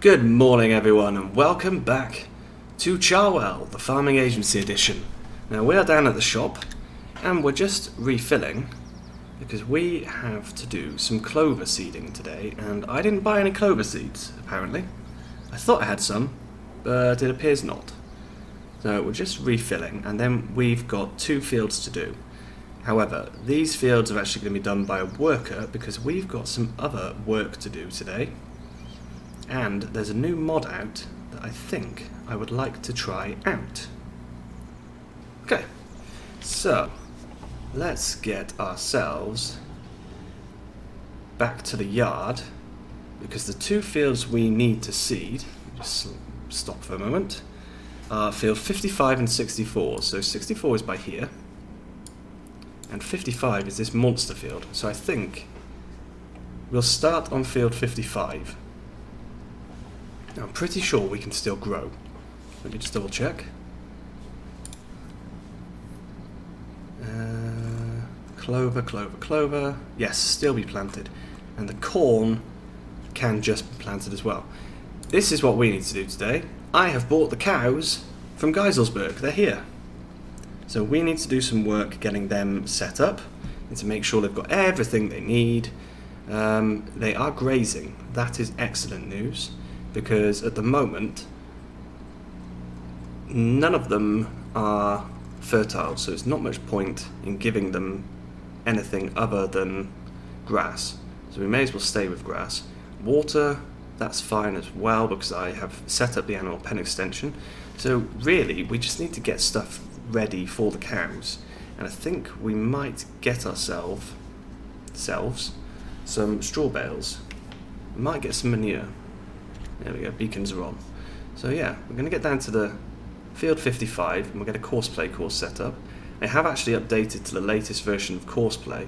Good morning everyone and welcome back to Charwell, the Farming Agency Edition. Now we are down at the shop and we're just refilling because we have to do some clover seeding today, and I didn't buy any clover seeds apparently. I thought I had some, but it appears not. So we're just refilling, and then we've got 2 fields to do. However, these fields are actually going to be done by a worker because we've got some other work to do today. And there's a new mod out that I think I would like to try out. Okay, so let's get ourselves back to the yard because the 2 fields we need to seed, just stop for a moment, are field 55 and 64. So 64 is by here and 55 is this monster field. So I think we'll start on field 55. I'm pretty sure we can still grow. Let me just double check. Clover, clover, clover. Yes, still be planted. And the corn can just be planted as well. This is what we need to do today. I have bought the cows from Geiselsberg. They're here. So we need to do some work getting them set up and to make sure they've got everything they need. They are grazing. That is excellent news, because at the moment none of them are fertile, so it's not much point in giving them anything other than grass. So we may as well stay with grass. Water, that's fine as well because I have set up the animal pen extension. So really we just need to get stuff ready for the cows, and I think we might get ourselves some straw bales. We might get some manure. There we go, beacons are on. So yeah, we're going to get down to the field 55 and we'll get a courseplay course set up. I have actually updated to the latest version of courseplay,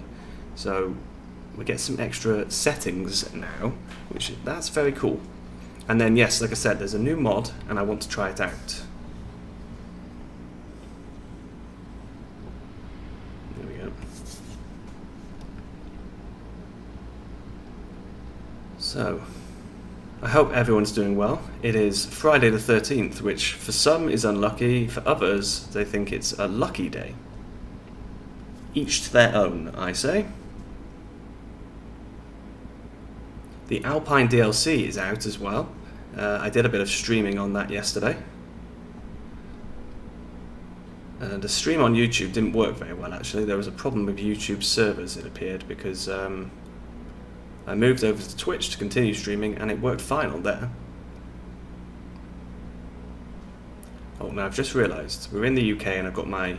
so we get some extra settings now, that's very cool. And then yes, like I said, there's a new mod and I want to try it out. There we go. So I hope everyone's doing well. It is Friday the 13th, which for some is unlucky, for others they think it's a lucky day. Each to their own, I say. The Alpine DLC is out as well. I did a bit of streaming on that yesterday. The stream on YouTube didn't work very well actually. There was a problem with YouTube servers, it appeared, because I moved over to Twitch to continue streaming and it worked fine on there. Oh, now I've just realised we're in the UK and I've got my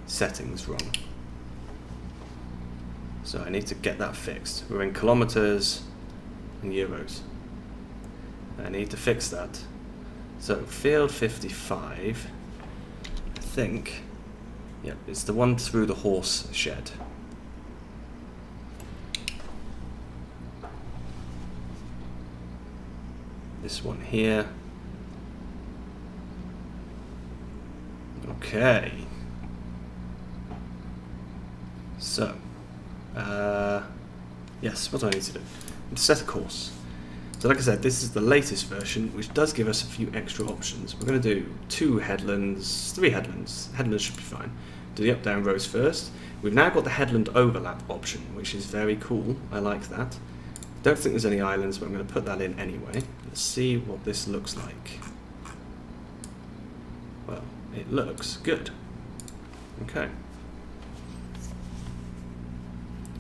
settings wrong. So I need to get that fixed. We're in kilometres and euros. I need to fix that. So field 55, I think, yeah, it's the one through the horse shed. This one here. Okay. So, yes, what do I need to do? I need to set a course. So like I said, this is the latest version, which does give us a few extra options. We're going to do 2 headlands, 3 headlands. Headlands should be fine. Do the up-down rows first. We've now got the headland overlap option, which is very cool. I like that. Don't think there's any islands, but I'm going to put that in anyway. Let's see what this looks like. Well, it looks good. Okay.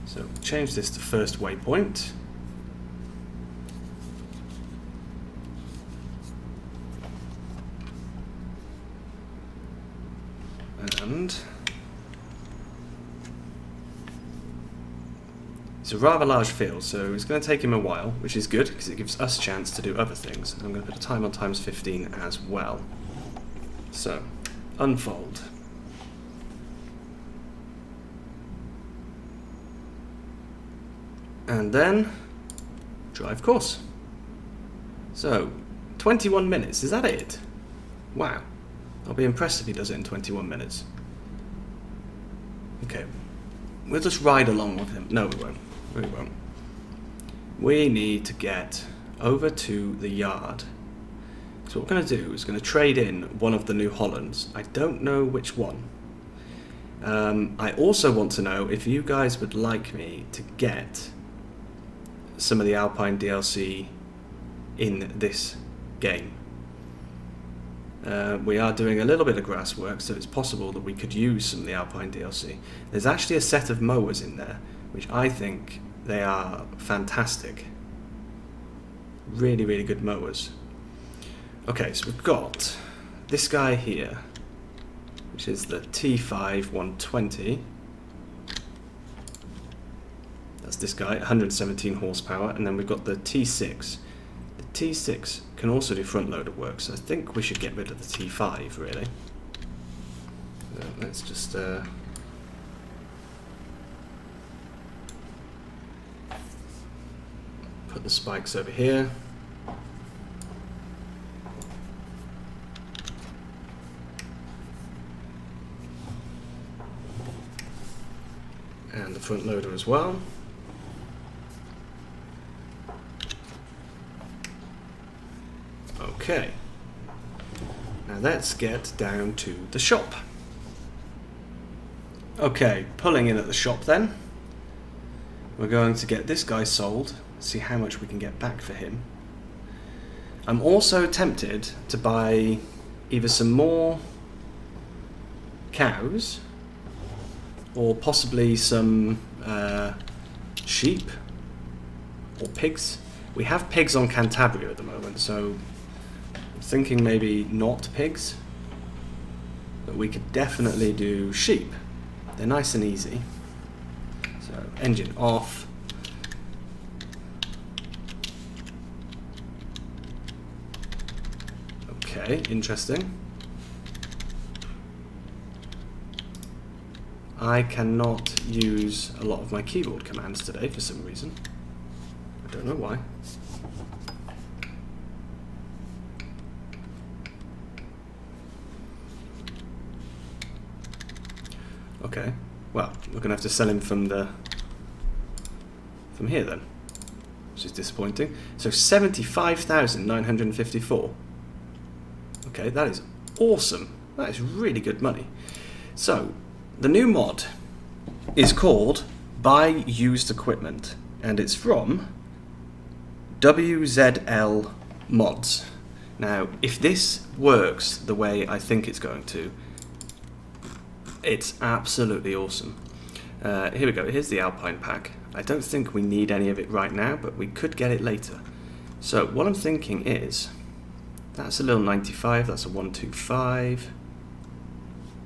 So change this to first waypoint. And it's a rather large field, so it's going to take him a while, which is good because it gives us a chance to do other things. And I'm going to put a time on times 15 as well. So, unfold. And then drive course. So, 21 minutes, is that it? Wow. I'll be impressed if he does it in 21 minutes. Okay. We'll just ride along with him. No, we won't. We won't. We need to get over to the yard. So what we're going to do is going to trade in one of the New Hollands. I don't know which one. I also want to know if you guys would like me to get some of the Alpine DLC in this game. We are doing a little bit of grass work, so it's possible that we could use some of the Alpine DLC. There's actually a set of mowers in there, which I think they are fantastic. Really, really good mowers. Okay, so we've got this guy here, which is the T5 120. That's this guy, 117 horsepower, and then we've got the T6. The T6 can also do front loader work, so I think we should get rid of the T5 really. So let's just put the spikes over here. And the front loader as well. Okay, now let's get down to the shop. Okay, pulling in at the shop then. We're going to get this guy sold, see how much we can get back for him. I'm also tempted to buy either some more cows or possibly some sheep or pigs. We have pigs on Cantabria at the moment, so thinking maybe not pigs, but we could definitely do sheep. They're nice and easy. So engine off. Okay, interesting. I cannot use a lot of my keyboard commands today for some reason. I don't know why. Okay, well, we're going to have to sell him from here then, which is disappointing. So 75,954. Okay, that is awesome. That is really good money. So, the new mod is called Buy Used Equipment, and it's from WZL Mods. Now, if this works the way I think it's going to, it's absolutely awesome. Here we go, here's the Alpine Pack. I don't think we need any of it right now, but we could get it later. So what I'm thinking is, that's a little 95, that's a 125.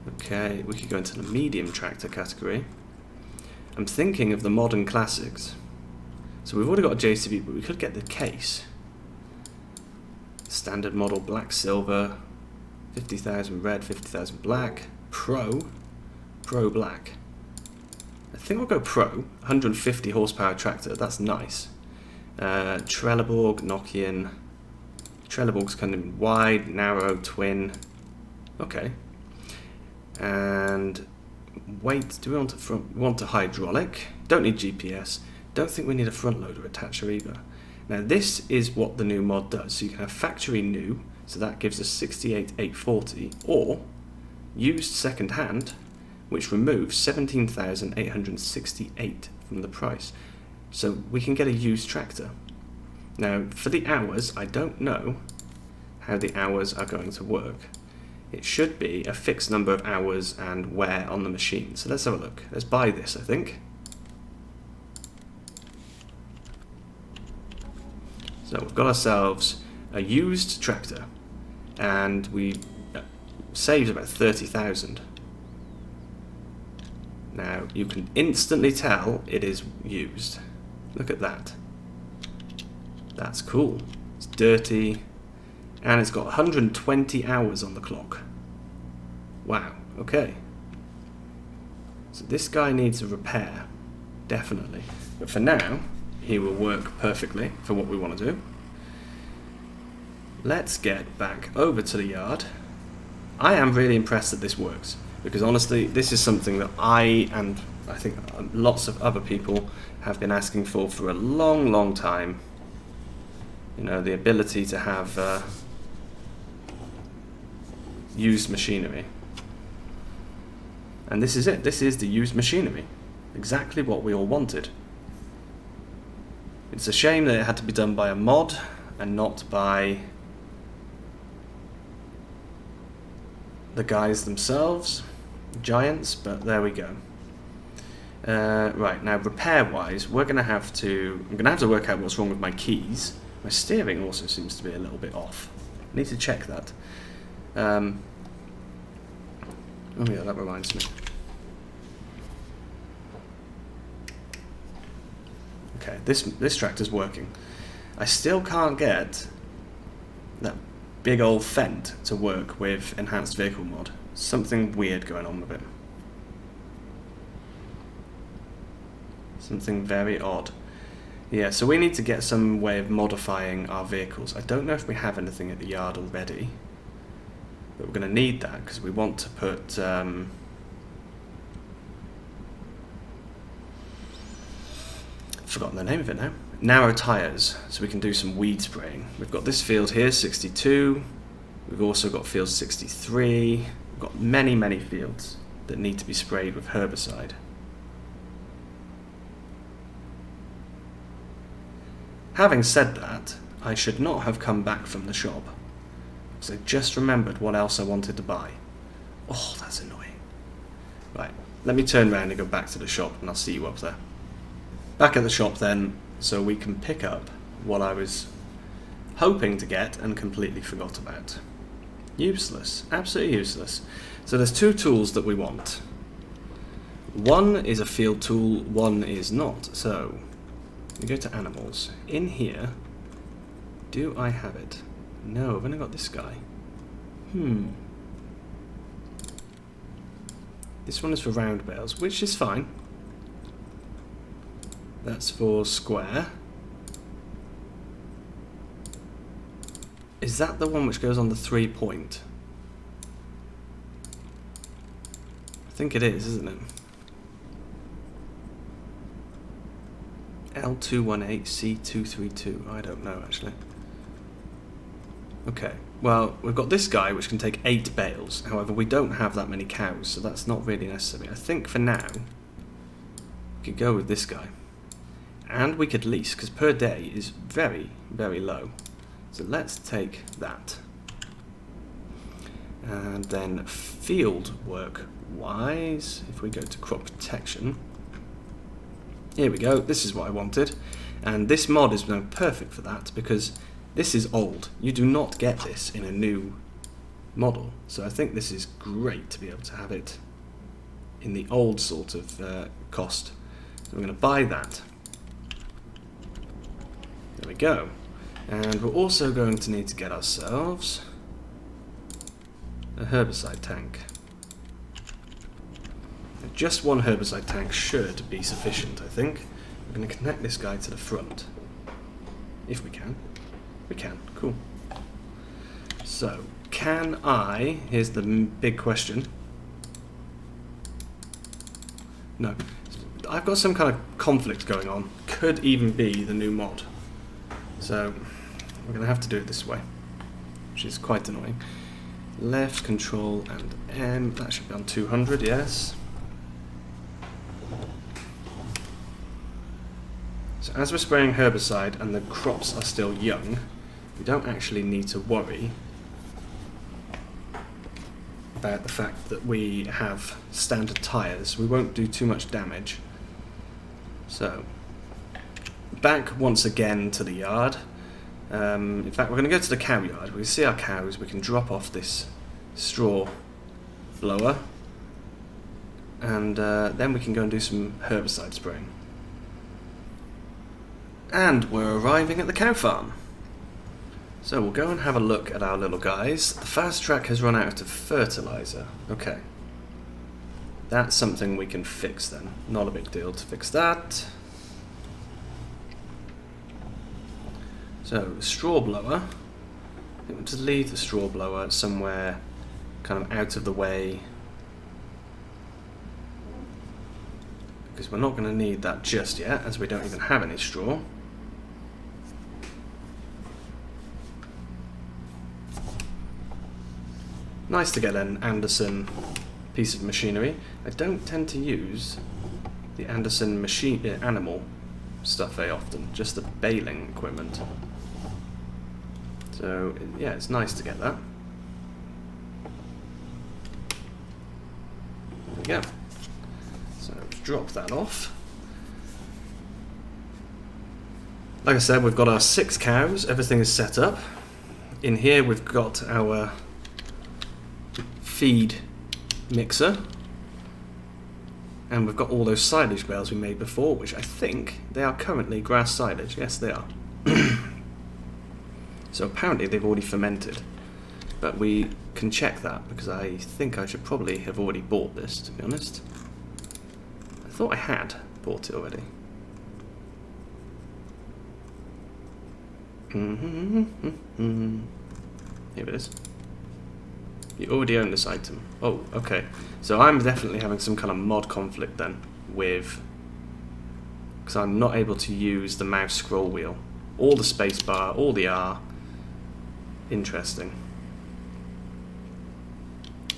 Okay, we could go into the medium tractor category. I'm thinking of the modern classics. So we've already got a JCB, but we could get the case. Standard model, black, silver, 50,000 red, 50,000 black, Pro black. I think we'll go Pro, 150 horsepower tractor, that's nice. Trelleborg, Nokian. Trelleborg's kind of wide, narrow, twin. Okay. And weight, do we want a hydraulic? Don't need GPS. Don't think we need a front loader attacher either. Now this is what the new mod does. So you can have factory new, so that gives us 68,840, or used second hand, which removes 17,868 from the price. So we can get a used tractor. Now for the hours, I don't know how the hours are going to work. It should be a fixed number of hours and wear on the machine. So let's have a look. Let's buy this, I think. So we've got ourselves a used tractor, and we saved about 30,000. Now you can instantly tell it is used. Look at that. That's cool. It's dirty, and it's got 120 hours on the clock. Wow, okay. So this guy needs a repair, definitely. But for now, he will work perfectly for what we want to do. Let's get back over to the yard. I am really impressed that this works, because honestly, this is something that I and I think lots of other people have been asking for a long, long time. you know, the ability to have used machinery. And this is it. This is the used machinery. Exactly what we all wanted. It's a shame that it had to be done by a mod and not by the guys themselves, giants, but there we go. Right, now repair-wise, I'm going to have to work out what's wrong with my keys. My steering also seems to be a little bit off. I need to check that. Oh yeah, that reminds me. Okay, this tractor's working. I still can't get that big old Fent to work with Enhanced Vehicle Mod. Something weird going on with it. Something very odd. Yeah, so we need to get some way of modifying our vehicles. I don't know if we have anything at the yard already, but we're going to need that because we want to put forgotten the name of it now. Narrow tyres, so we can do some weed spraying. We've got this field here, 62. We've also got field 63. We've got many fields that need to be sprayed with herbicide. Having said that, I should not have come back from the shop, because I just remembered what else I wanted to buy. Oh, that's annoying. Right, let me turn around and go back to the shop, and I'll see you up there. Back at the shop then, so we can pick up what I was hoping to get and completely forgot about. Useless, absolutely useless. So there's two tools that we want. One is a field tool, one is not. So we go to animals. In here, do I have it? No, I've only got this guy. This one is for round bales, which is fine. That's for square. Is that the one which goes on the 3-point? I think it is, isn't it? L218C232. I don't know, actually. Okay, well, we've got this guy which can take 8 bales. However, we don't have that many cows, so that's not really necessary. I think for now, we could go with this guy. And we could lease, because per day is very low. So let's take that. And then field work wise, if we go to crop protection, here we go, this is what I wanted. And this mod is now perfect for that, because this is old. You do not get this in a new model. So I think this is great to be able to have it in the old sort of cost. So we're going to buy that. There we go. And we're also going to need to get ourselves a herbicide tank. Just one herbicide tank should be sufficient, I think. We're going to connect this guy to the front. If we can. We can. Cool. So, can I... Here's the big question. No. I've got some kind of conflict going on. Could even be the new mod. So, we're going to have to do it this way, which is quite annoying. Left, Control, and M. That should be on 200, yes. So as we're spraying herbicide and the crops are still young, we don't actually need to worry about the fact that we have standard tyres. We won't do too much damage. So, back once again to the yard. In fact, we're going to go to the cow yard. We can see our cows. We can drop off this straw blower, and then we can go and do some herbicide spraying. And we're arriving at the cow farm. So we'll go and have a look at our little guys. The fast track has run out of fertilizer. Okay. That's something we can fix then. Not a big deal to fix that. So, straw blower. I think we'll just leave the straw blower somewhere kind of out of the way, because we're not going to need that just yet, as we don't even have any straw. Nice to get an Anderson piece of machinery. I don't tend to use the Anderson animal stuff very often, just the baling equipment. So yeah, it's nice to get that. There we go. So drop that off. Like I said, we've got our 6 cows, everything is set up. In here we've got our feed mixer, and we've got all those silage bales we made before, which I think they are currently grass silage. Yes, they are. So apparently they've already fermented, but we can check that because I think I should probably have already bought this, to be honest. I thought I had bought it already. Here it is. You already own this item. Oh, okay. So I'm definitely having some kind of mod conflict then with... because I'm not able to use the mouse scroll wheel. Or the space bar, or the R. Interesting.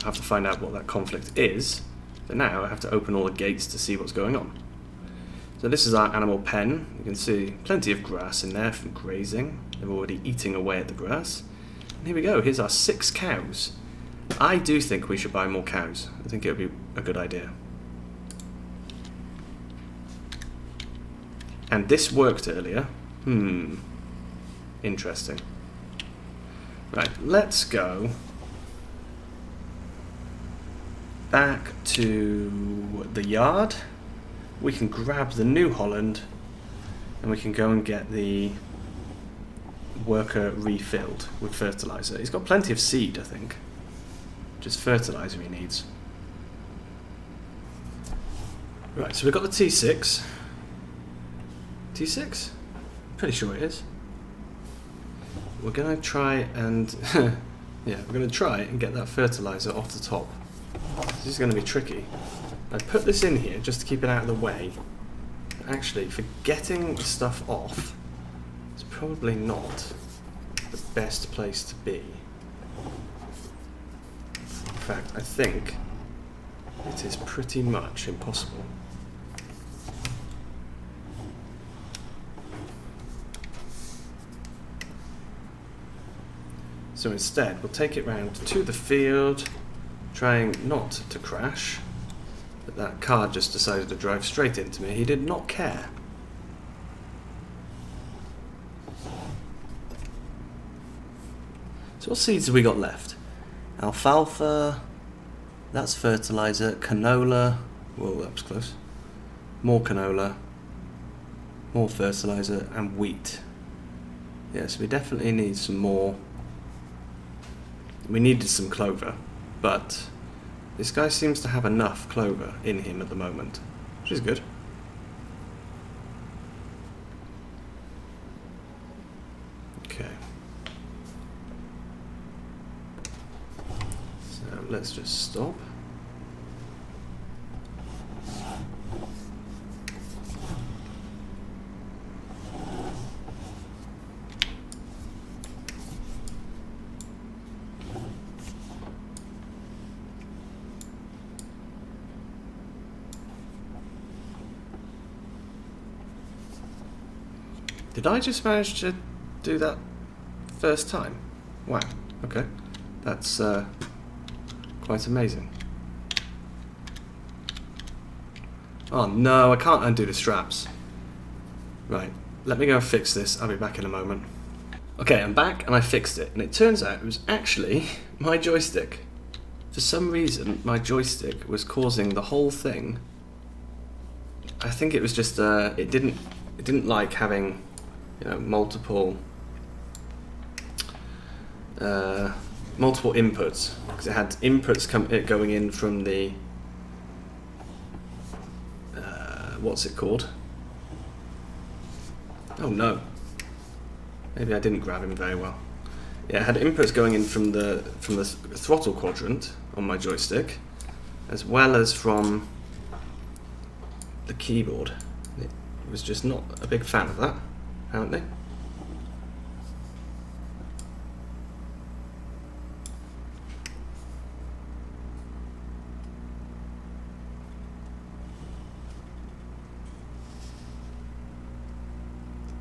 I have to find out what that conflict is. So now I have to open all the gates to see what's going on. So this is our animal pen. You can see plenty of grass in there from grazing. They're already eating away at the grass. And here we go. Here's our 6 cows. I do think we should buy more cows. I think it would be a good idea. And this worked earlier. Interesting. Right, let's go back to the yard. We can grab the New Holland and we can go and get the worker refilled with fertilizer. He's got plenty of seed, I think. Just fertilizer he needs. Right, so we've got the T6. T6? I'm pretty sure it is. We're going to try and... yeah, we're going to try and get that fertilizer off the top. This is going to be tricky. I put this in here just to keep it out of the way. Actually, for getting the stuff off, it's probably not the best place to be. In fact, I think it is pretty much impossible. So instead, we'll take it round to the field, trying not to crash. But that car just decided to drive straight into me. He did not care. So what seeds have we got left? Alfalfa, that's fertilizer, canola, whoa, that was close. More canola, more fertilizer, and wheat. Yes, we definitely need some more. We needed some clover, but this guy seems to have enough clover in him at the moment, which is good. Okay. So let's just stop. Did I just manage to do that first time? Wow, okay. That's quite amazing. Oh no, I can't undo the straps. Right, let me go and fix this. I'll be back in a moment. Okay, I'm back and I fixed it. And it turns out it was actually my joystick. For some reason, my joystick was causing the whole thing. I think it was just, it didn't like having... you know, multiple inputs, because it had inputs going in from the what's it called? Oh no, maybe I didn't grab him very well. Yeah, it had inputs going in from the throttle quadrant on my joystick, as well as from the keyboard. It was just not a big fan of that, apparently.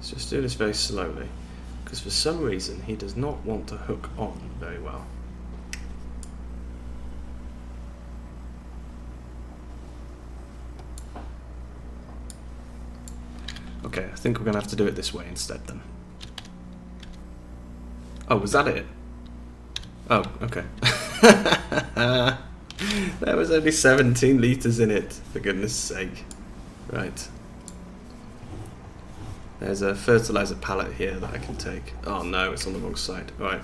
Let's just do this very slowly, because for some reason he does not want to hook on very well. Okay, I think we're going to have to do it this way instead then. Oh, was that it? Oh, okay. There was only 17 litres in it, for goodness sake. Right. There's a fertilizer palette here that I can take. Oh no, it's on the wrong side. Right.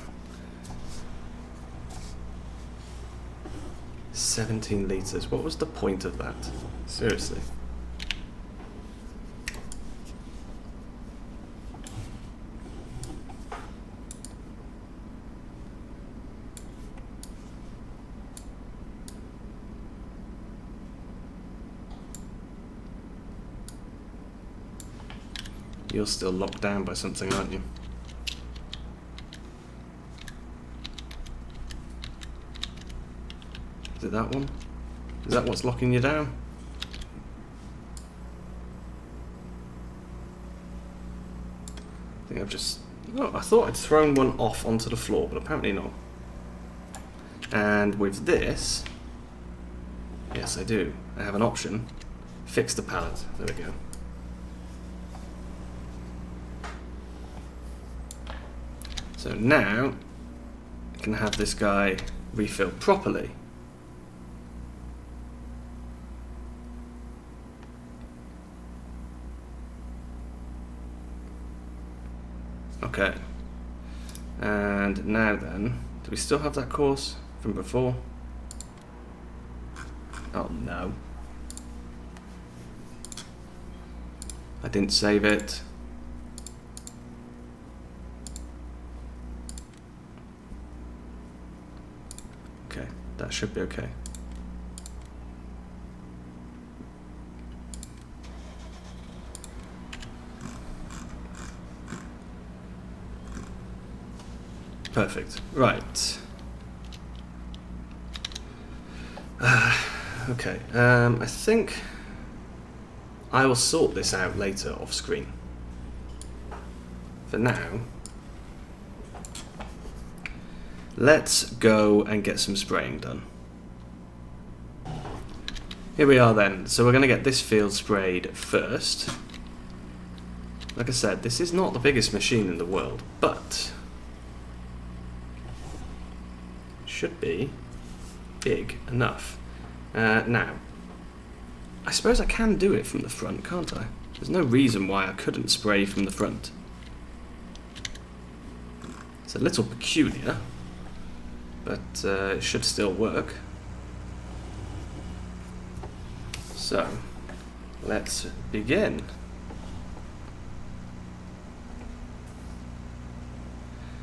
17 litres. What was the point of that? Seriously. You're still locked down by something, aren't you? Is it that one? Is that what's locking you down? I think I've just... Oh, I thought I'd thrown one off onto the floor, but apparently not. And with this... Yes, I do. I have an option. Fix the palette. There we go. So now I can have this guy refilled properly. Okay. And now then, do we still have that course from before? Oh no. I didn't save it. Okay, that should be okay. Perfect. Right. Okay. I think I will sort this out later off screen. For now, let's go and get some spraying done. Here we are then. So we're going to get this field sprayed first. Like I said, this is not the biggest machine in the world, but should be big enough. Now, I suppose I can do it from the front, can't I? There's no reason why I couldn't spray from the front. It's a little peculiar, but it should still work. So, let's begin.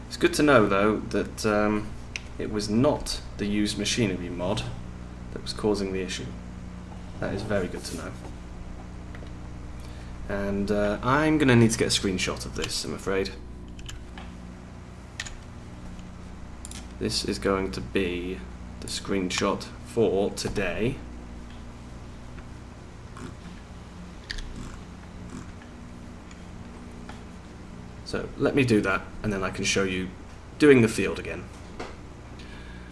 It's good to know, though, that it was not the used machinery mod that was causing the issue. That is very good to know. And I'm going to need to get a screenshot of this, I'm afraid. This is going to be the screenshot for today. So let me do that, and then I can show you doing the field again.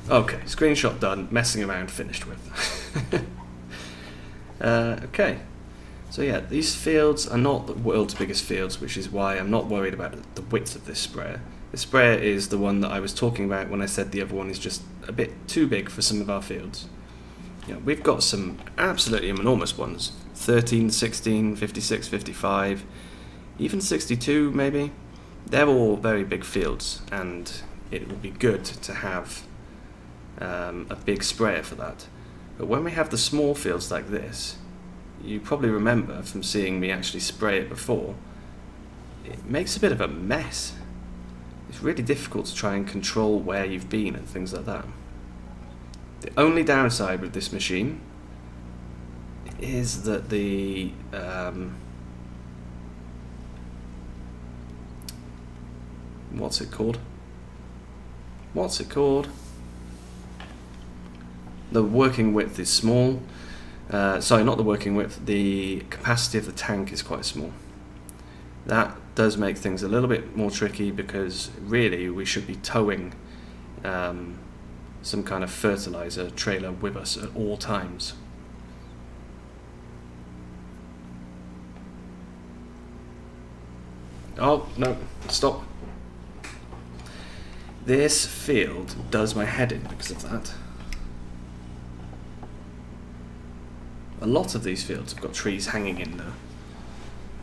Okay, screenshot done, messing around finished with. Okay, so yeah, these fields are not the world's biggest fields, which is why I'm not worried about the width of this sprayer. This sprayer is the one that I was talking about when I said the other one is just a bit too big for some of our fields. You know, we've got some absolutely enormous ones, 13, 16, 56, 55, even 62 maybe. They're all very big fields, and it would be good to have a big sprayer for that. But when we have the small fields like this, you probably remember from seeing me actually spray it before, it makes a bit of a mess. It's really difficult to try and control where you've been and things like that. The only downside with this machine is that the what's it called? The working width is small. Sorry, not the working width. The capacity of the tank is quite small. That does make things a little bit more tricky, because really we should be towing some kind of fertilizer trailer with us at all times. Oh, no, stop. This field does my head in because of that. A lot of these fields have got trees hanging in there,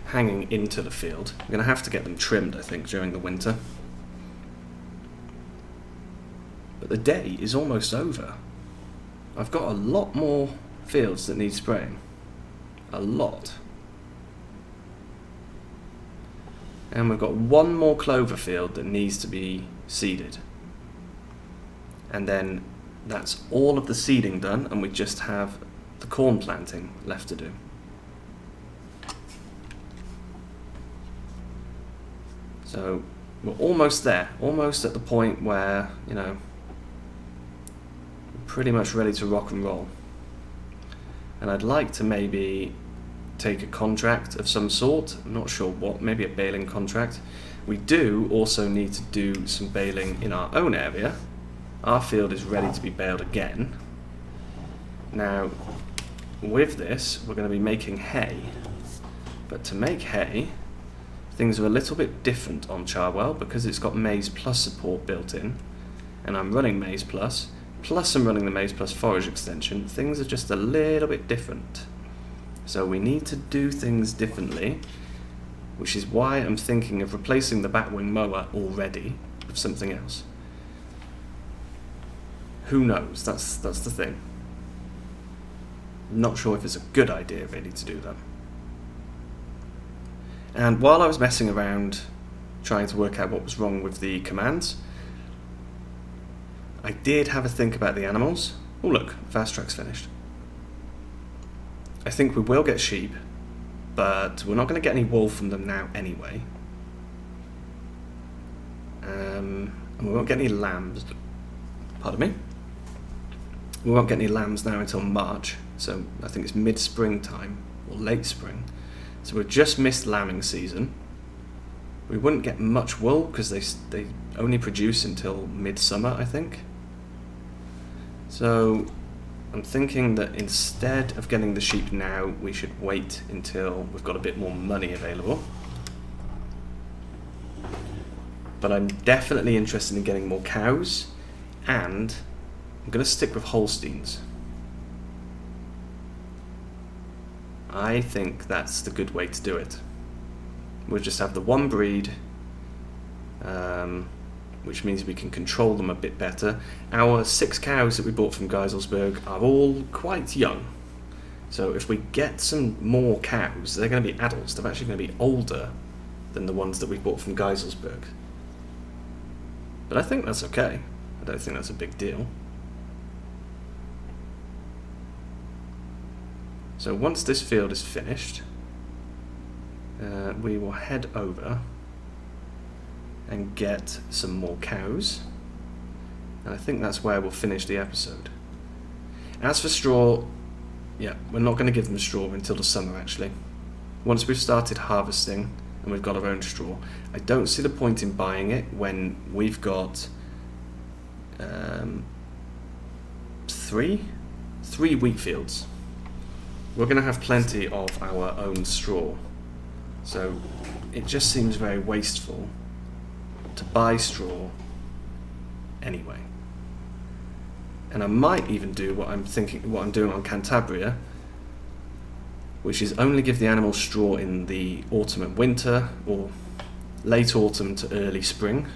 hanging into the field. I'm going to have to get them trimmed, I think, during the winter. But the day is almost over. I've got a lot more fields that need spraying. A lot. And we've got one more clover field that needs to be seeded. And then that's all of the seeding done, and we just have the corn planting left to do. So we're almost there, almost at the point where, you know, we're pretty much ready to rock and roll. And I'd like to maybe take a contract of some sort. I'm not sure what, maybe a baling contract. We do also need to do some baling in our own area. Our field is ready to be baled again. Now, with this, we're going to be making hay. But to make hay, things are a little bit different on Charwell because it's got Maize Plus support built in. And I'm running Maize Plus, plus I'm running the Maize Plus forage extension. Things are just a little bit different. So we need to do things differently, which is why I'm thinking of replacing the batwing mower already with something else. Who knows? That's the thing. Not sure if it's a good idea really to do that. And while I was messing around trying to work out what was wrong with the commands, I did have a think about the animals. Oh look, fast track's finished. I think we will get sheep, but we're not going to get any wool from them now anyway. And we won't get any lambs. Pardon me? We won't get any lambs now until March, so I think it's mid-spring time, or late spring. So we've just missed lambing season. We wouldn't get much wool because they only produce until midsummer, I think. So I'm thinking that instead of getting the sheep now, we should wait until we've got a bit more money available. But I'm definitely interested in getting more cows, and I'm going to stick with Holsteins. I think that's the good way to do it. We'll just have the one breed, which means we can control them a bit better. Our 6 cows that we bought from Geiselsberg are all quite young. So if we get some more cows, they're going to be adults. They're actually going to be older than the ones that we bought from Geiselsberg. But I think that's okay. I don't think that's a big deal. So once this field is finished, we will head over and get some more cows, and I think that's where we'll finish the episode. As for straw, yeah, we're not going to give them straw until the summer actually. Once we've started harvesting and we've got our own straw, I don't see the point in buying it when we've got 3 wheat fields. We're going to have plenty of our own straw, so it just seems very wasteful to buy straw anyway. And I might even do what I'm doing on Cantabria, which is only give the animals straw in the autumn and winter, or late autumn to early spring.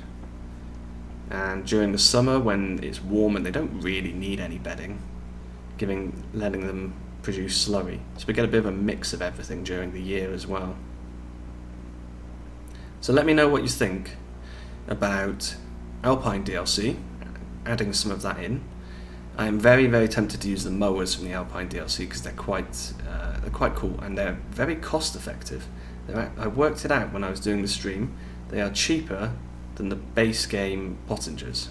And during the summer, when it's warm and they don't really need any bedding, letting them produce slurry. So we get a bit of a mix of everything during the year as well. So let me know what you think about Alpine DLC, adding some of that in. I am very, very tempted to use the mowers from the Alpine DLC because they're quite cool and they're very cost effective. I worked it out when I was doing the stream. They are cheaper than the base game Pottingers.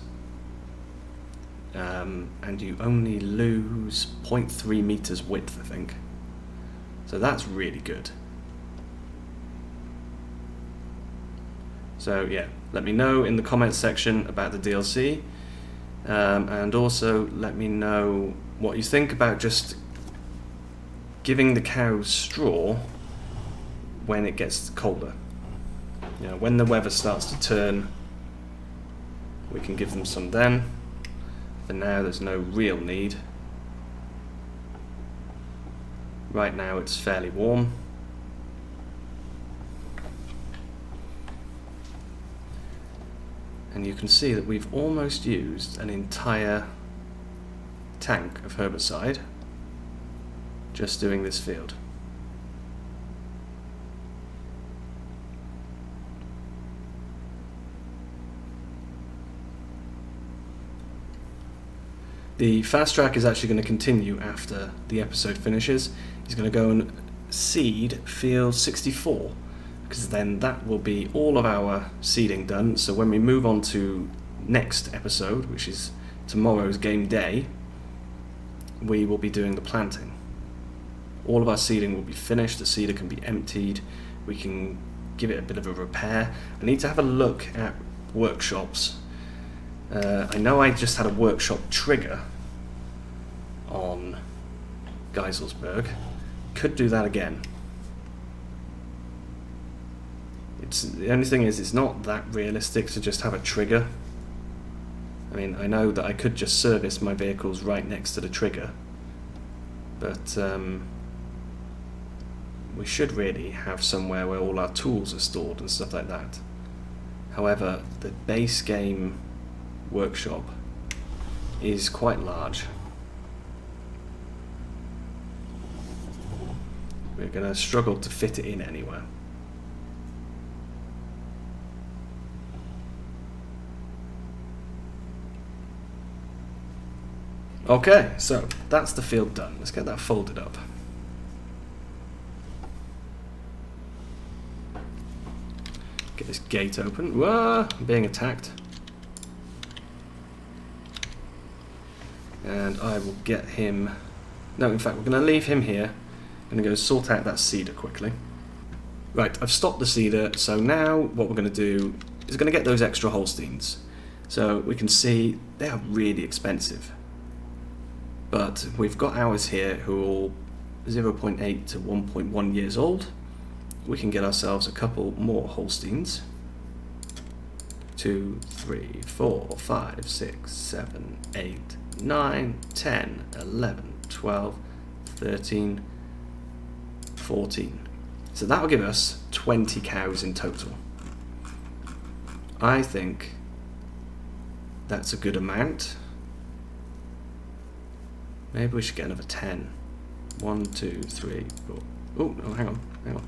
And you only lose 0.3 meters width, I think. So that's really good. So yeah, let me know in the comments section about the DLC, and also let me know what you think about just giving the cows straw when it gets colder. You know, when the weather starts to turn, we can give them some then. For now, there's no real need. Right now, it's fairly warm. And you can see that we've almost used an entire tank of herbicide just doing this field. The fast track is actually going to continue after the episode finishes. He's going to go and seed field 64, because then that will be all of our seeding done. So when we move on to next episode, which is tomorrow's game day, we will be doing the planting. All of our seeding will be finished, the seeder can be emptied, we can give it a bit of a repair. I need to have a look at workshops. I know I just had a workshop trigger on Geiselsberg. Could do that again. The only thing is, it's not that realistic to just have a trigger. I mean, I know that I could just service my vehicles right next to the trigger, but we should really have somewhere where all our tools are stored and stuff like that. However, the base game workshop is quite large. We're going to struggle to fit it in anywhere. Okay, so that's the field done. Let's get that folded up. Get this gate open. Whoa, I'm being attacked. And I will get him... No, in fact, we're going to leave him here. I'm going to go sort out that cedar quickly. Right, I've stopped the cedar, so now what we're going to do is going to get those extra Holsteins. So we can see they are really expensive. But we've got ours here who are all 0.8 to 1.1 years old. We can get ourselves a couple more Holsteins. 2, 3, 4, 5, 6, 7, 8, 9, 10, 11, 12, 13, 14. So that will give us 20 cows in total. I think that's a good amount. Maybe we should get another 10. 1, 2, 3, 4. Oh, no, hang on.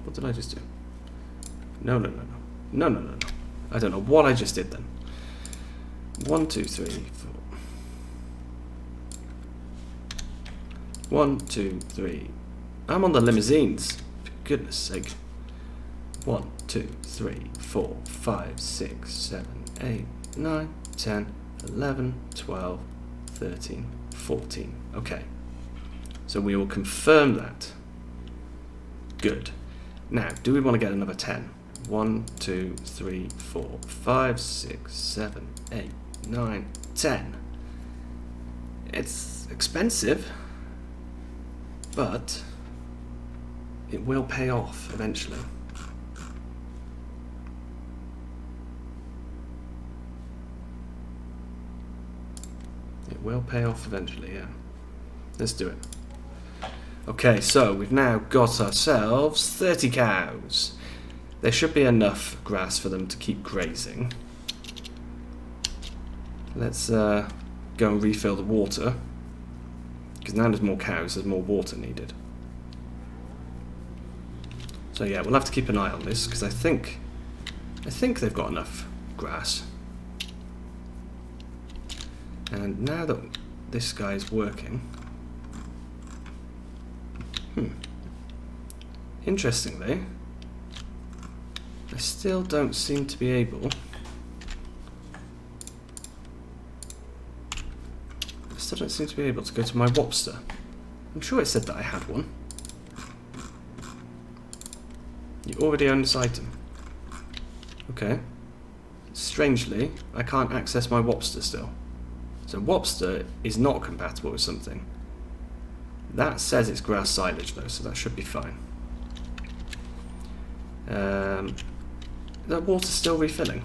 What did I just do? No. I don't know what I just did then. 1, 2, 3, 4. 1, 2, 3. I'm on the limousines. For goodness sake. 1, 2, 3, 4, 5, 6, 7, 8, 9, 10, 11, 12, 13, 14. Okay. So we will confirm that. Good. Now, do we want to get another 10? 1, 2, 3, 4, 5, 6, 7, 8, 9, 10. It's expensive, but it will pay off eventually. It will pay off eventually, yeah. Let's do it. Okay, so we've now got ourselves 30 cows. There should be enough grass for them to keep grazing. Let's go and refill the water, because now there's more cows, there's more water needed. So yeah, we'll have to keep an eye on this, because I think they've got enough grass. And now that this guy's working, interestingly, I still don't seem to be able. I still don't seem to be able to go to my Wopster. I'm sure it said that I had one. You already own this item. Okay. strangely, I can't access my Wopster still. So Wopster is not compatible with something. That says it's grass silage though, so that should be fine. The water's still refilling.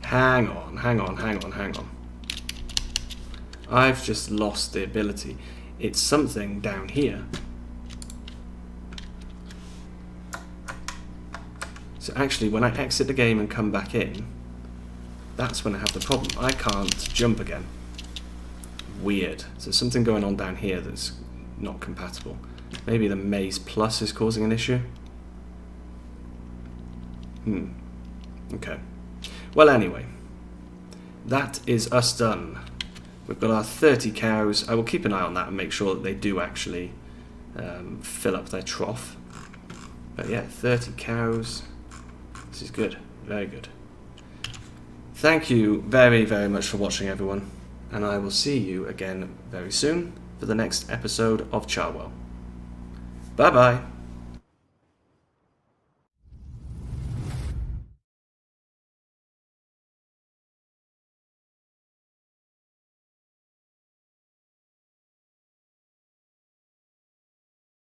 Hang on. I've just lost the ability. It's something down here. So actually, when I exit the game and come back in, that's when I have the problem. I can't jump again. Weird. So there's something going on down here that's not compatible. Maybe the Maze Plus is causing an issue? Okay. Well, anyway, that is us done. We've got our 30 cows. I will keep an eye on that and make sure that they do actually fill up their trough. But yeah, 30 cows. This is good. Very good. Thank you very, very much for watching, everyone. And I will see you again very soon for the next episode of Charwell. Bye-bye.